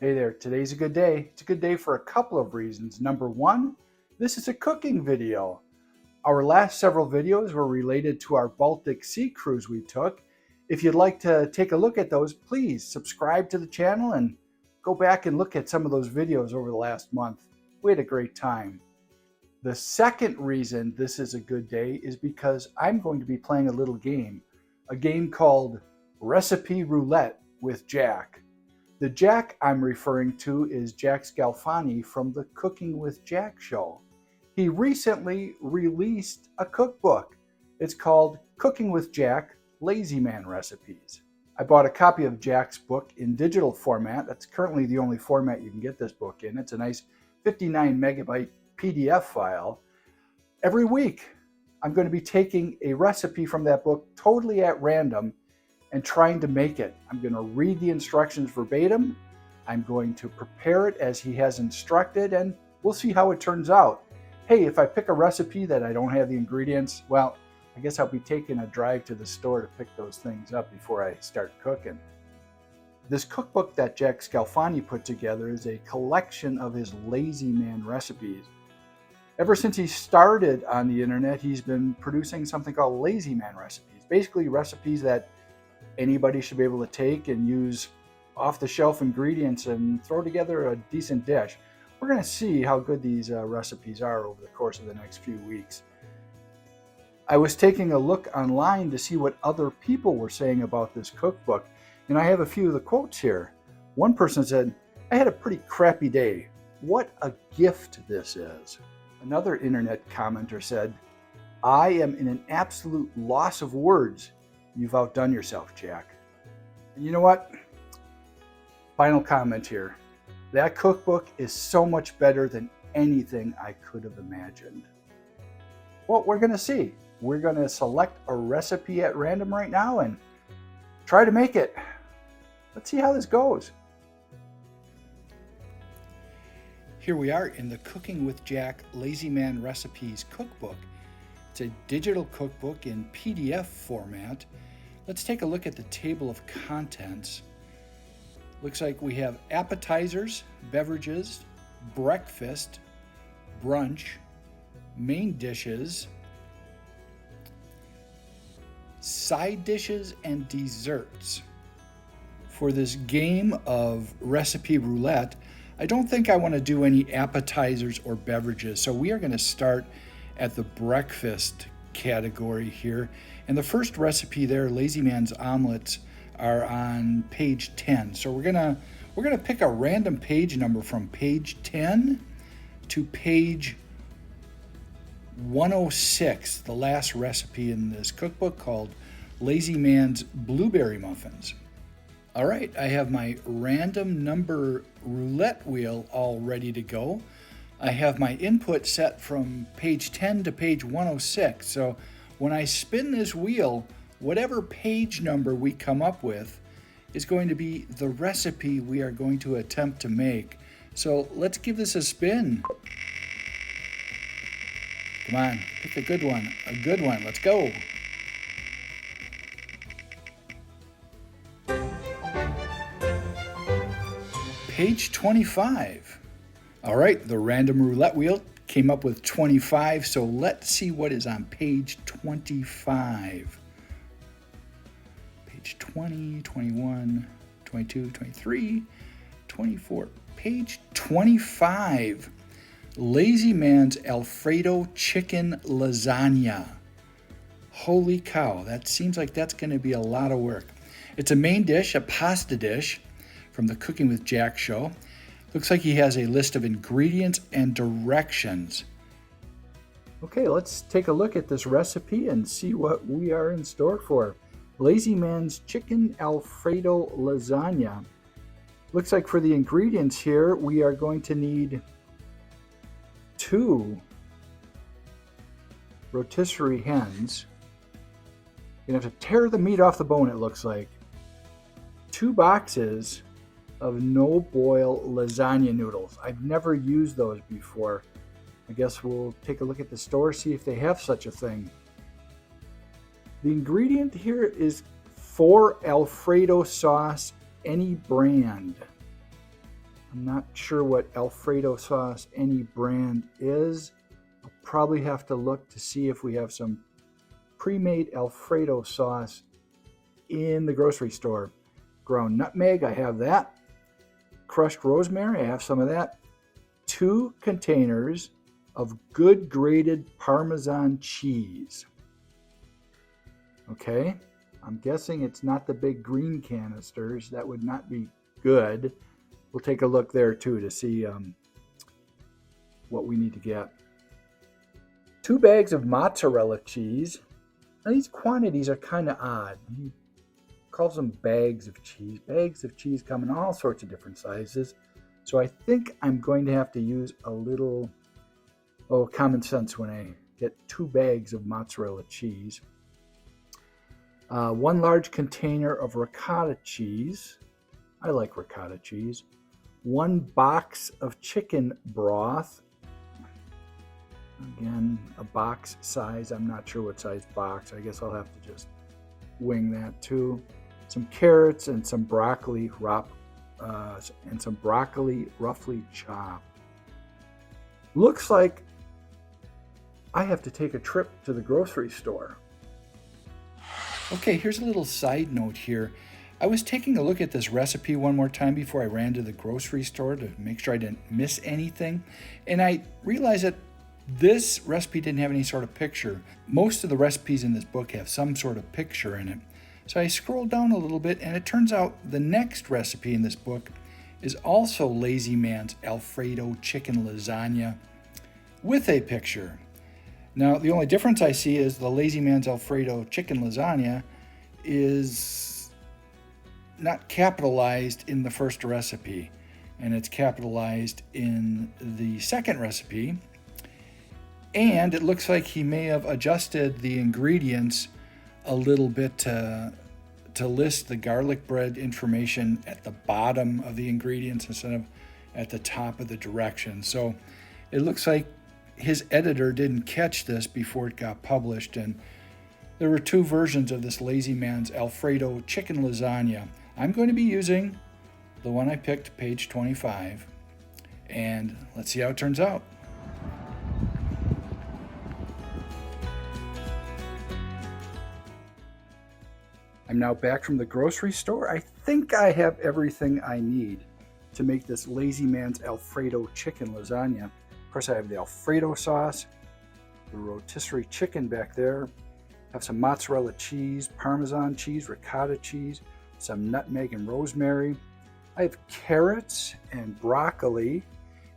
Hey there, today's a good day. It's a good day for a couple of reasons. Number one, this is a cooking video. Our last several videos were related to our Baltic Sea cruise we took. If you'd like to take a look at those, please subscribe to the channel and go back and look at some of those videos over the last month. We had a great time. The second reason this is a good day is because I'm going to be playing a little game, a game called Recipe Roulette with Jack. The Jack I'm referring to is Jack Scalfani from the Cooking with Jack show. He recently released a cookbook. It's called Cooking with Jack, Lazy Man Recipes. I bought a copy of Jack's book in digital format. That's currently the only format you can get this book in. It's a nice 59 megabyte PDF file. Every week, I'm going to be taking a recipe from that book totally at random and trying to make it. I'm going to read the instructions verbatim. I'm going to prepare it as he has instructed, and we'll see how it turns out. Hey, if I pick a recipe that I don't have the ingredients, well, I guess I'll be taking a drive to the store to pick those things up before I start cooking. This cookbook that Jack Scalfani put together is a collection of his lazy man recipes. Ever since he started on the internet, he's been producing something called lazy man recipes. Basically recipes that anybody should be able to take and use off-the-shelf ingredients and throw together a decent dish. We're going to see how good these recipes are over the course of the next few weeks. I was taking a look online to see what other people were saying about this cookbook, and I have a few of the quotes here. One person said, "I had a pretty crappy day. What a gift this is." Another internet commenter said, "I am in an absolute loss of words. You've outdone yourself, Jack." And you know what? Final comment here. That cookbook is so much better than anything I could have imagined. Well, we're going to see. We're going to select a recipe at random right now and try to make it. Let's see how this goes. Here we are in the Cooking with Jack Lazy Man Recipes cookbook. It's a digital cookbook in PDF format. Let's take a look at the table of contents. Looks like we have appetizers, beverages, breakfast, brunch, main dishes, side dishes, and desserts. For this game of Recipe Roulette, I don't think I want to do any appetizers or beverages, so we are going to start at the breakfast category here. And the first recipe there, Lazy Man's omelets, are on page 10. So we're gonna pick a random page number from page 10 to page 106, the last recipe in this cookbook called Lazy Man's Blueberry Muffins. All right, I have my random number roulette wheel all ready to go. I have my input set from page 10 to page 106. So when I spin this wheel, whatever page number we come up with is going to be the recipe we are going to attempt to make. So let's give this a spin. Come on, pick a good one. Let's go. Page 25. All right, the random roulette wheel came up with 25, so let's see what is on page 25. Page 20, 21, 22, 23, 24. Page 25. Lazy Man's Alfredo chicken lasagna. Holy cow, that seems like that's going to be a lot of work. It's a main dish, a pasta dish from the Cooking with Jack show. Looks like he has a list of ingredients and directions. Okay, let's take a look at this recipe and see what we are in store for. Lazy Man's Chicken Alfredo Lasagna. Looks like for the ingredients here, we are going to need 2 rotisserie hens. You're going to have to tear the meat off the bone, it looks like. 2 boxes of no-boil lasagna noodles. I've never used those before. I guess we'll take a look at the store, see if they have such a thing. The ingredient here is 4 Alfredo sauce, any brand. I'm not sure what Alfredo sauce any brand is. I'll probably have to look to see if we have some pre-made Alfredo sauce in the grocery store. Ground nutmeg, I have that. Crushed rosemary, I have some of that. 2 containers of good grated Parmesan cheese. Okay, I'm guessing it's not the big green canisters. That would not be good. We'll take a look there too to see what we need to get. 2 bags of mozzarella cheese. Now these quantities are kind of odd. He calls them bags of cheese. Bags of cheese come in all sorts of different sizes. So I think I'm going to have to use a little common sense when I get 2 bags of mozzarella cheese. 1 large container of ricotta cheese. I like ricotta cheese. 1 box of chicken broth. Again, a box size. I'm not sure what size box. I guess I'll have to just wing that too. Some carrots and some broccoli, roughly chopped. Looks like I have to take a trip to the grocery store. Okay, here's a little side note here. I was taking a look at this recipe one more time before I ran to the grocery store to make sure I didn't miss anything. And I realized that this recipe didn't have any sort of picture. Most of the recipes in this book have some sort of picture in it. So I scrolled down a little bit and it turns out the next recipe in this book is also Lazy Man's Alfredo chicken lasagna with a picture. Now, the only difference I see is the Lazy Man's Alfredo chicken lasagna is not capitalized in the first recipe, and it's capitalized in the second recipe. And it looks like he may have adjusted the ingredients a little bit to list the garlic bread information at the bottom of the ingredients instead of at the top of the directions. So it looks like his editor didn't catch this before it got published, and there were 2 versions of this Lazy Man's Alfredo chicken lasagna. I'm going to be using the one I picked, page 25, and let's see how it turns out. I'm now back from the grocery store. I think I have everything I need to make this Lazy Man's Alfredo chicken lasagna. Of course, I have the Alfredo sauce, the rotisserie chicken back there. I have some mozzarella cheese, Parmesan cheese, ricotta cheese, some nutmeg and rosemary. I have carrots and broccoli.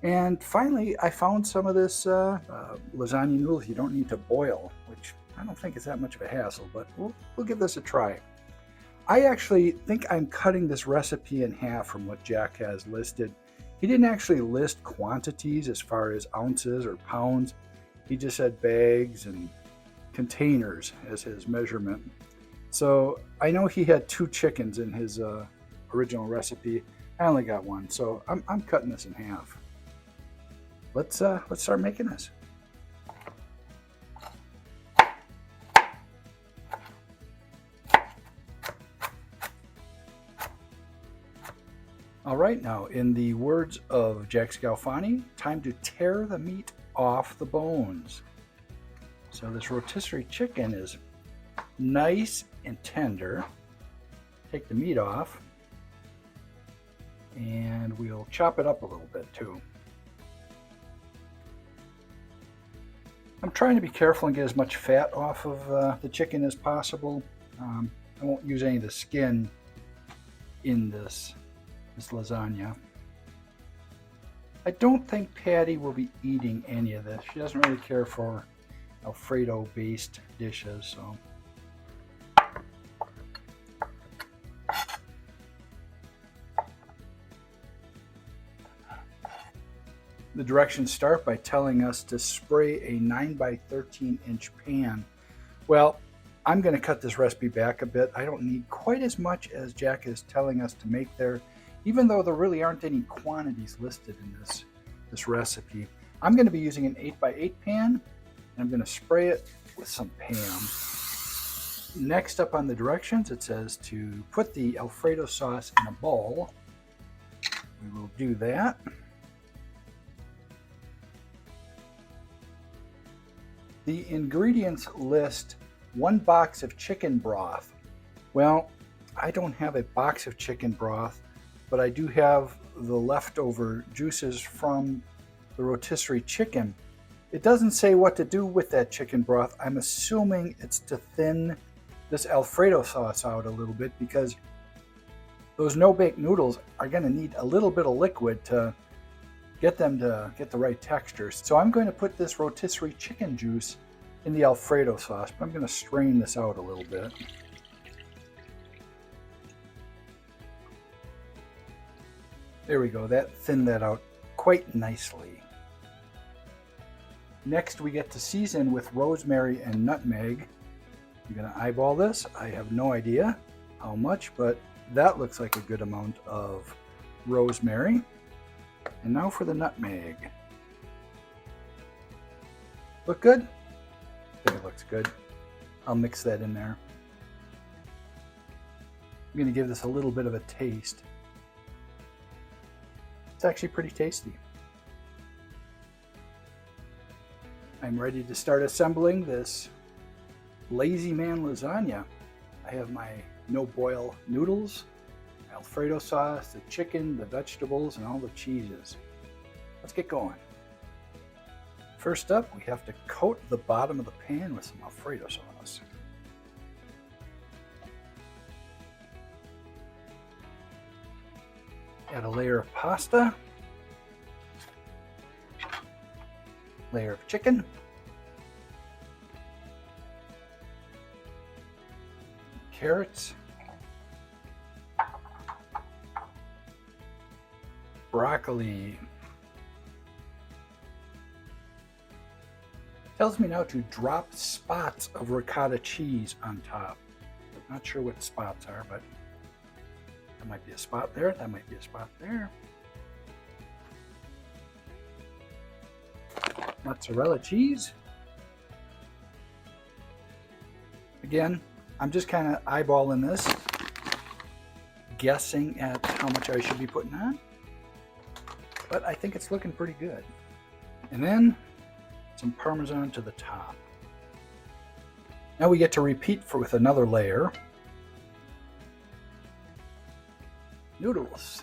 And finally, I found some of this lasagna noodles you don't need to boil, which I don't think is that much of a hassle, but we'll give this a try. I actually think I'm cutting this recipe in half from what Jack has listed. He didn't actually list quantities as far as ounces or pounds. He just said bags and containers as his measurement. So I know he had 2 chickens in his original recipe. I only got 1, so I'm cutting this in half. Let's start making this. All right, now in the words of Jack Scalfani, time to tear the meat off the bones. So this rotisserie chicken is nice and tender. Take the meat off, and we'll chop it up a little bit too. I'm trying to be careful and get as much fat off of the chicken as possible. I won't use any of the skin in this lasagna. I don't think Patty will be eating any of this. She doesn't really care for Alfredo-based dishes, so. The directions start by telling us to spray a 9 by 13 inch pan. Well, I'm going to cut this recipe back a bit. I don't need quite as much as Jack is telling us to make there, even though there really aren't any quantities listed in this recipe. I'm going to be using an 8 by 8 pan, and I'm going to spray it with some Pam. Next up on the directions, it says to put the Alfredo sauce in a bowl, We will do that. The ingredients list 1 box of chicken broth. Well, I don't have a box of chicken broth, but I do have the leftover juices from the rotisserie chicken. It doesn't say what to do with that chicken broth. I'm assuming it's to thin this Alfredo sauce out a little bit, because those no-bake noodles are going to need a little bit of liquid to get them to get the right texture. So I'm going to put this rotisserie chicken juice in the Alfredo sauce, but I'm going to strain this out a little bit. There we go, that thinned that out quite nicely. Next we get to season with rosemary and nutmeg. I'm going to eyeball this. I have no idea how much, but that looks like a good amount of rosemary. And now for the nutmeg. Look good? I think it looks good. I'll mix that in there. I'm going to give this a little bit of a taste. It's actually pretty tasty. I'm ready to start assembling this Lazy Man lasagna. I have my no-boil noodles, Alfredo sauce, the chicken, the vegetables, and all the cheeses. Let's get going. First up, we have to coat the bottom of the pan with some Alfredo sauce. Add a layer of pasta, layer of chicken, carrots, broccoli. Tells me now to drop spots of ricotta cheese on top. Not sure what spots are, but that might be a spot there, that might be a spot there. Mozzarella cheese. Again, I'm just kind of eyeballing this, guessing at how much I should be putting on, but I think it's looking pretty good. And then some Parmesan to the top. Now we get to repeat with another layer. Noodles.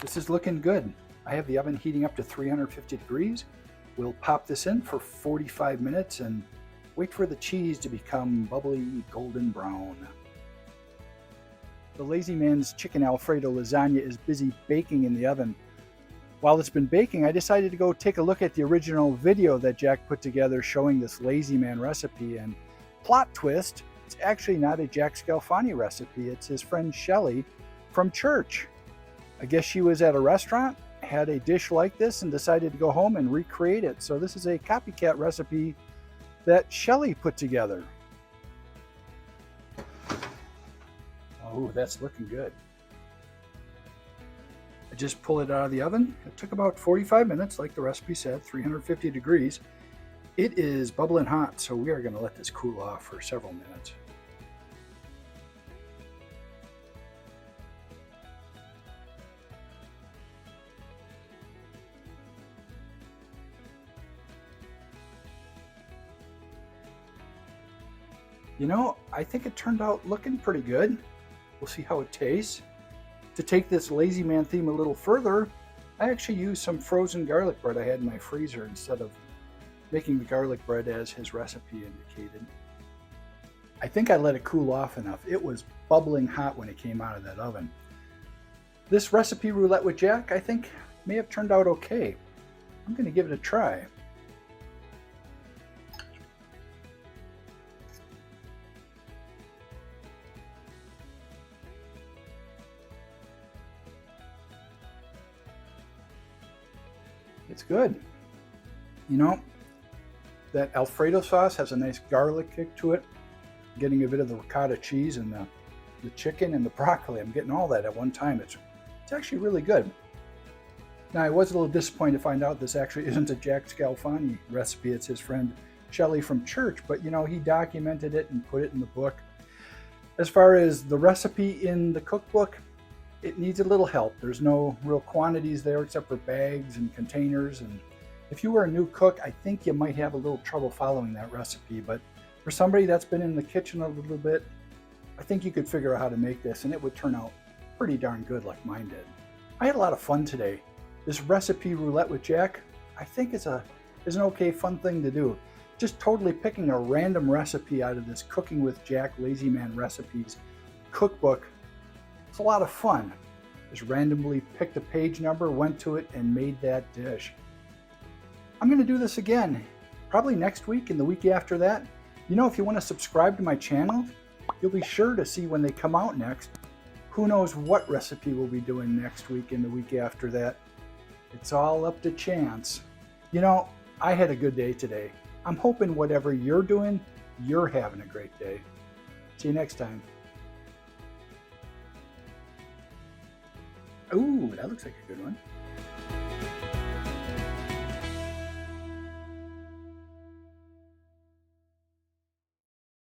This is looking good. I have the oven heating up to 350 degrees. We'll pop this in for 45 minutes and wait for the cheese to become bubbly golden brown. The Lazy Man's Chicken Alfredo lasagna is busy baking in the oven. While it's been baking, I decided to go take a look at the original video that Jack put together showing this Lazy Man recipe, and plot twist, it's actually not a Jack Scalfani recipe, it's his friend Shelly from church. I guess she was at a restaurant, had a dish like this, and decided to go home and recreate it. So this is a copycat recipe that Shelly put together. Oh, that's looking good. I just pull it out of the oven. It took about 45 minutes, like the recipe said, 350 degrees. It is bubbling hot, so we are going to let this cool off for several minutes. You know, I think it turned out looking pretty good. We'll see how it tastes. To take this Lazy Man theme a little further, I actually used some frozen garlic bread I had in my freezer instead of making the garlic bread as his recipe indicated. I think I let it cool off enough. It was bubbling hot when it came out of that oven. This recipe roulette with Jack, I think, may have turned out okay. I'm going to give it a try. It's good. You know, that Alfredo sauce has a nice garlic kick to it. Getting a bit of the ricotta cheese and the chicken and the broccoli. I'm getting all that at one time. It's actually really good. Now, I was a little disappointed to find out this actually isn't a Jack Scalfani recipe. It's his friend Shelley from church, but you know, he documented it and put it in the book. As far as the recipe in the cookbook, it needs a little help. There's no real quantities there except for bags and containers. And if you were a new cook, I think you might have a little trouble following that recipe. But for somebody that's been in the kitchen a little bit, I think you could figure out how to make this and it would turn out pretty darn good like mine did. I had a lot of fun today. This recipe roulette with Jack, I think is an okay fun thing to do. Just totally picking a random recipe out of this Cooking with Jack Lazy Man Recipes cookbook. It's a lot of fun. Just randomly picked a page number, went to it, and made that dish. I'm going to do this again, probably next week and the week after that. You know, if you want to subscribe to my channel, you'll be sure to see when they come out next. Who knows what recipe we'll be doing next week and the week after that. It's all up to chance. You know, I had a good day today. I'm hoping whatever you're doing, you're having a great day. See you next time. Ooh, that looks like a good one.